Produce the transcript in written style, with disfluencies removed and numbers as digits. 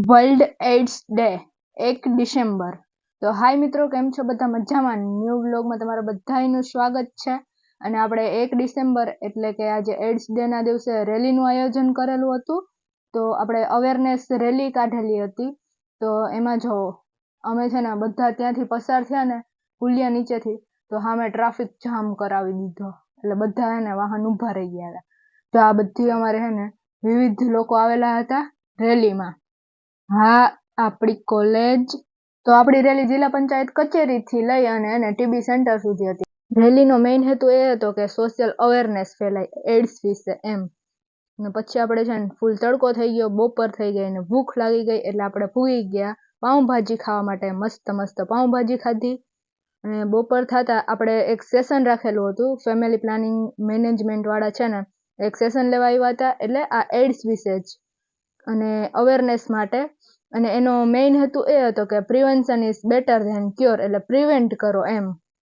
World AIDS day 1 December. તો હાય મિત્રો, કેમ છો બધા? મજામાં? ન્યૂ વ્લોગમાં તમારા બધાનું સ્વાગત છે. અને આપણે 1 ડિસેમ્બર એટલે કે આજે એઇડ્સ ડેના દિવસે રેલીનું આયોજન કરેલું હતું. તો આપણે અવેરનેસ રેલી કાઢેલી હતી. તો એમાં જો અમે છે ને બધા ત્યાંથી પસાર થયા ને પુલિયા નીચેથી, તો સામે ટ્રાફિક જામ કરાવી દીધો. એટલે બધા હે ને વાહન ઊભા રહી ગયા હતા. તો આ બધી અમારે હે ને વિવિધ લોકો આવેલા હતા રેલીમાં. હા, આપણી કોલેજ. તો આપણી રેલી જિલ્લા પંચાયત કચેરીથી લઈ અને એને ટીબી સેન્ટર સુધી હતી. રેલીનો મેઇન હેતુ એ હતો કે સોશિયલ અવેરનેસ ફેલાય એઇડ્સ વિશે એમ. ને પછી આપણે છે ને ફૂલ તડકો થઈ ગયો, બપોર થઈ ગઈ ને ભૂખ લાગી ગઈ, એટલે આપણે ભૂગી ગયા પાઉંભાજી ખાવા માટે. મસ્ત મસ્ત પાઉંભાજી ખાધી. અને બપોર થતા આપણે એક સેશન રાખેલું હતું. ફેમિલી પ્લાનિંગ મેનેજમેન્ટ વાળા છે ને એક સેશન લેવા આવ્યા હતા, એટલે આ એઇડ્સ વિશે જ અને અવેરનેસ માટે. અને એનો મેઇન હેતુ એ હતો કે prevention is better than cure, એટલે પ્રિવેન્ટ કરો એમ.